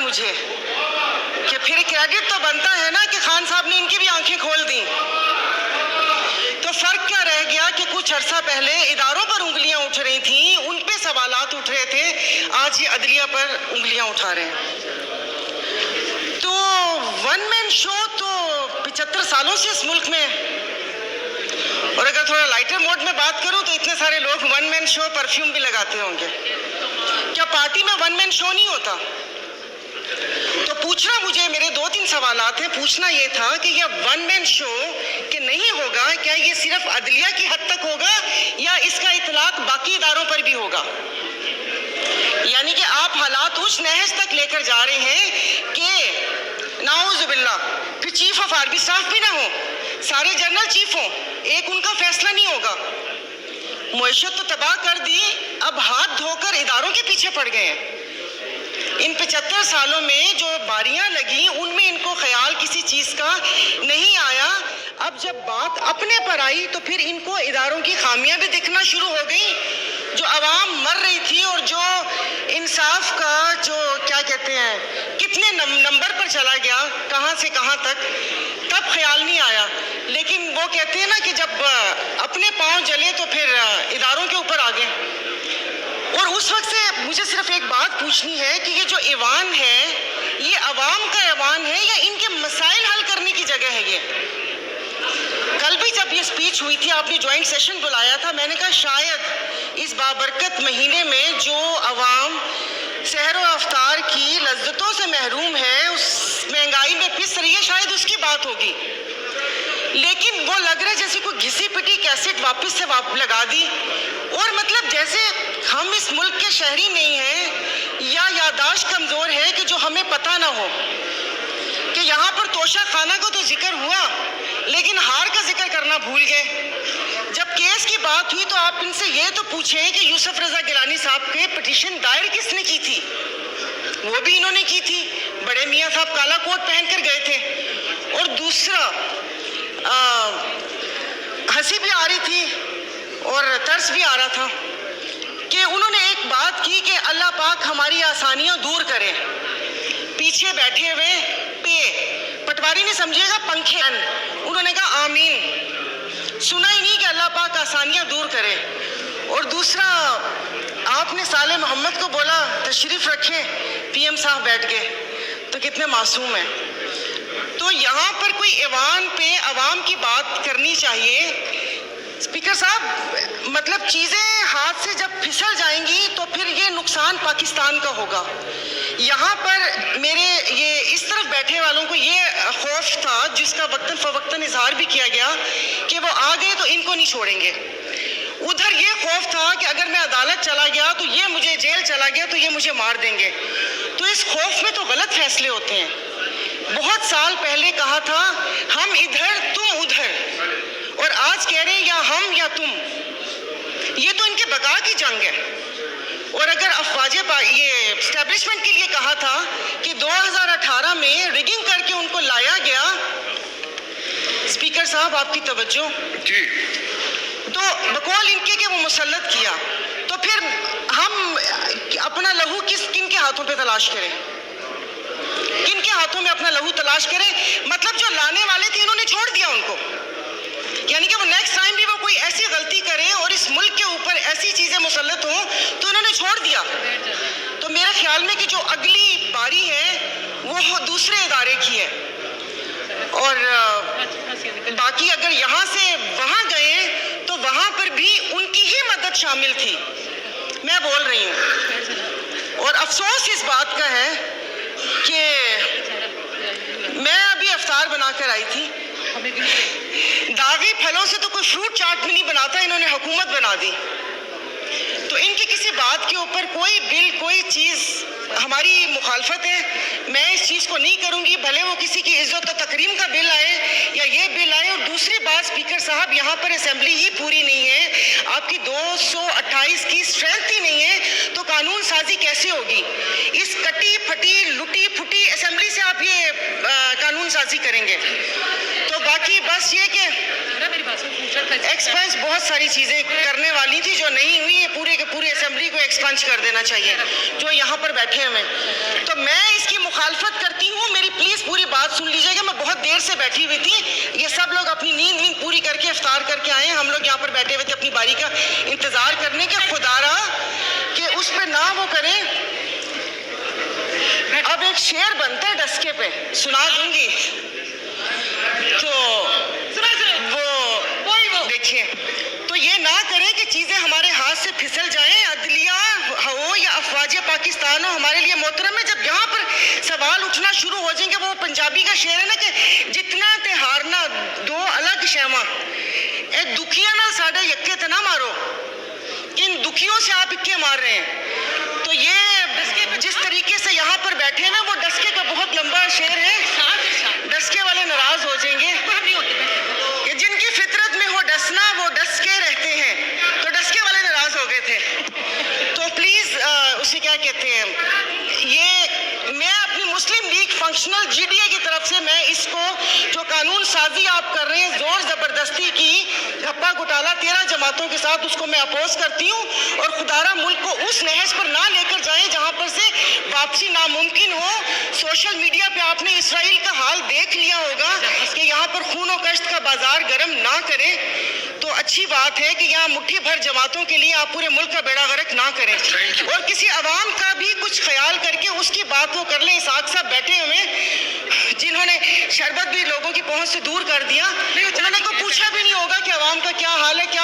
مجھے کہ پھر کریڈٹ تو بنتا ہے نا کہ خان صاحب نے ان کی بھی آنکھیں کھول دیں. تو فرق کیا رہ گیا کہ کچھ عرصہ پہلے اداروں پر انگلیاں اٹھ رہی تھیں, ان پہ سوالات اٹھ رہے تھے, آج یہ عدلیہ پر انگلیاں اٹھا رہے ہیں. تو ون مین شو تو 75 سالوں سے اس ملک میں, اور اگر تھوڑا لائٹر موڈ میں بات کروں تو اتنے سارے لوگ ون مین شو پرفیوم بھی لگاتے ہوں گے. کیا پارٹی میں ون مین شو نہیں ہوتا؟ تو پوچھنا مجھے میرے 2-3 سوالات ہیں. پوچھنا یہ تھا کہ یہ ون مین شو کہ نہیں ہوگا, کیا یہ صرف عدلیہ کی حد تک ہوگا یا اس کا اطلاق باقی اداروں پر بھی ہوگا؟ یعنی کہ آپ حالات اس نہج تک لے کر جا رہے ہیں کہ نعوذ باللہ پھر چیف آف آرمی اسٹاف بھی نہ ہو, سارے جنرل چیف ہوں, ایک ان کا فیصلہ نہیں ہوگا. معیشت تو تباہ کر دی, اب ہاتھ دھو کر اداروں کے پیچھے پڑ گئے ہیں. ان 75 سالوں میں جو باریاں لگیں ان میں ان کو خیال کسی چیز کا نہیں آیا. اب جب بات اپنے پر آئی تو پھر ان کو اداروں کی خامیاں بھی دکھنا شروع ہو گئیں. جو عوام مر رہی تھی اور جو انصاف کا جو کیا کہتے ہیں کتنے نمبر پر چلا گیا, کہاں سے کہاں تک, تب خیال نہیں آیا. لیکن وہ کہتے ہیں نا کہ جب اپنے پاؤں جلے تو پھر اداروں کے اوپر آ گئے. اور اس وقت سے مجھے صرف ایک بات پوچھنی ہے کہ یہ جو ایوان ہے یہ عوام کا ایوان ہے یا ان کے مسائل حل کرنے کی جگہ ہے؟ یہ کل بھی جب یہ سپیچ ہوئی تھی آپ نے جوائنٹ سیشن بلایا تھا, میں نے کہا شاید اس بابرکت مہینے میں جو عوام سحر و افطار کی لذتوں سے محروم ہے, اس مہنگائی میں پس رہی ہے, شاید اس کی بات ہوگی. لیکن وہ لگ رہا ہے جیسے کوئی گھسی پٹی کیسٹ واپس سے لگا دی, اور مطلب جیسے ہم اس ملک کے شہری نہیں ہیں یا یادداشت کمزور ہے کہ جو ہمیں پتہ نہ ہو کہ یہاں پر توشہ خانہ کا تو ذکر ہوا لیکن ہار کا ذکر کرنا بھول گئے. جب کیس کی بات ہوئی تو آپ ان سے یہ تو پوچھیں کہ یوسف رضا گیلانی صاحب کے پٹیشن دائر کس نے کی تھی؟ وہ بھی انہوں نے کی تھی, بڑے میاں صاحب کالا کوٹ پہن کر گئے تھے. اور دوسرا ہنسی بھی آ رہی تھی اور ترس بھی آ رہا تھا کہ انہوں نے ایک بات کی کہ اللہ پاک ہماری آسانیاں دور کرے. پیچھے بیٹھے ہوئے پٹواری نہیں سمجھیے گا, پنکھے, انہوں نے کہا آمین. سنا ہی نہیں کہ اللہ پاک آسانیاں دور کرے. اور دوسرا آپ نے صالح محمد کو بولا تشریف رکھیں, پی ایم صاحب بیٹھ گئے, تو کتنے معصوم ہیں. تو یہاں پر کوئی ایوان پہ عوام کی بات کرنی چاہیے. اسپیکر صاحب مطلب چیزیں ہاتھ سے جب پھسل جائیں گی تو پھر یہ نقصان پاکستان کا ہوگا. یہاں پر میرے یہ اس طرف بیٹھے والوں کو یہ خوف تھا جس کا وقتاً فوقتاً اظہار بھی کیا گیا کہ وہ آ گئے تو ان کو نہیں چھوڑیں گے. ادھر یہ خوف تھا کہ اگر میں عدالت چلا گیا تو یہ مجھے جیل چلا گیا تو یہ مجھے مار دیں گے. تو اس خوف میں تو غلط فیصلے ہوتے ہیں. بہت سال پہلے کہا تھا ہم ادھر تم ادھر, اور آج کہہ رہے ہیں یا ہم یا تم. یہ تو ان کے بقا کی جنگ ہے. اور اگر افواج یہ اسٹیبلشمنٹ کے لیے کہا تھا کہ 2018 میں ریگنگ کر کے ان کو لایا گیا, اسپیکر صاحب آپ کی توجہ جی, تو بقول ان کے کہ وہ مسلط کیا, تو پھر ہم اپنا لہو کن کے ہاتھوں پہ تلاش کریں؟ کن کے ہاتھوں میں اپنا لہو تلاش کریں؟ مطلب جو لانے والے تھے انہوں نے چھوڑ دیا ان کو, یعنی کہ وہ نیکسٹ ٹائم بھی وہ کوئی ایسی غلطی کرے اور اس ملک کے اوپر ایسی چیزیں مسلط ہوں تو انہوں نے چھوڑ دیا. تو میرے خیال میں کہ جو اگلی باری ہے وہ دوسرے ادارے کی ہے. اور باقی اگر یہاں سے وہاں گئے تو وہاں پر بھی ان کی ہی مدد شامل تھی, میں بول رہی ہوں. اور افسوس اس بات کا ہے کہ میں ابھی افطار بنا کر آئی تھی, داغی پھلوں سے تو کوئی فروٹ چاٹ بھی نہیں بناتا, انہوں نے حکومت بنا دی. تو ان کی کسی بات کے اوپر کوئی بل کوئی چیز ہماری مخالفت ہے, میں اس چیز کو نہیں کروں گی, بھلے وہ کسی کی عزت و تکریم کا بل آئے یا یہ بل آئے. اور دوسری بات اسپیکر صاحب, یہاں پر اسمبلی ہی پوری نہیں ہے, آپ کی 228 کی اسٹرینتھ ہی نہیں ہے, تو قانون سازی کیسے ہوگی؟ اس کٹی پھٹی لٹی پھٹی اسمبلی سے آپ یہ قانون سازی کریں گے؟ تو باقی بس یہ کہ ایکسپنس بہت ساری چیزیں کرنے والی تھی جو نہیں ہوئی. پورے کے پورے اسمبلی کو ایکسپنس کر دینا چاہیے جو یہاں پر بیٹھے ہوئے. تو میں اس کی مخالفت کرتی ہوں. میری پلیز پوری بات سن لیجیے گا. میں بہت دیر سے بیٹھی ہوئی تھی. یہ سب لوگ اپنی نیند پوری کر کے افطار کر کے آئے ہیں. ہم لوگ یہاں پر بیٹھے ہوئے تھے اپنی باری کا انتظار کرنے کے. خدا را کہ اس پہ نہ وہ کریں. اب ایک شعر بنتا ہے ڈسکے پہ, سنا دوں گی. تو وہ دیکھیے, تو یہ نہ کریں کہ چیزیں ہمارے ہاتھ سے پھسل جائیں. عدلیہ ہو یا افواج پاکستان ہو, ہمارے لیے محترم ہے. جب یہاں پر سوال اٹھنا شروع ہو جائیں گے, وہ پنجابی کا شعر ہے نا کہ جتنا تے ہارنا دو الگ شیواں, اے دکھیاں نال ساڈے یکے تے نہ مارو. ان دکھیوں سے آپ اکے مار رہے ہیں. تو یہ جس طریقے سے یہاں پر بیٹھے ہیں وہ ڈسکے کا بہت لمبا شعر ہے. ڈسکے والے ناراض ہو جائیں گے کہ جن کی فطرت میں ہو ڈسنا وہ ڈس کے رہتے ہیں. تو ڈسکے والے ناراض ہو گئے تھے. تو پلیز اسے کیا کہتے ہیں, یہ میں اپنی Muslim League Functional G D A کی طرف سے میں اس کو جو قانون سازی آپ کر رہے ہیں زور زبردستی کی گھپا گھٹالا 13 جماعتوں کے ساتھ, اس کو میں اپوز کرتی ہوں. اور خدارہ ملک کو اس نہج پر نہ لے کر جائیں جہاں پر سے واپسی ناممکن ہو. سوشل میڈیا پہ آپ نے اسرائیل کا حال دیکھ لیا ہوگا کہ یہاں پر خون و کشت کا بازار گرم نہ کریں. تو اچھی بات ہے کہ یہاں مٹھی بھر جماعتوں کے لیے آپ پورے ملک کا بیڑا غرق نہ کریں. اور کسی عوام کا بھی کچھ خیال کر کے اس کی بات کو کر لیں. اسحاق صاحب بیٹھے ہوئے جنہوں نے شربت بھی لوگوں کی پہنچ سے دور کر دیا, انہوں نے کو پوچھا بھی نہیں ہوگا کہ عوام کا کیا حال ہے. کیا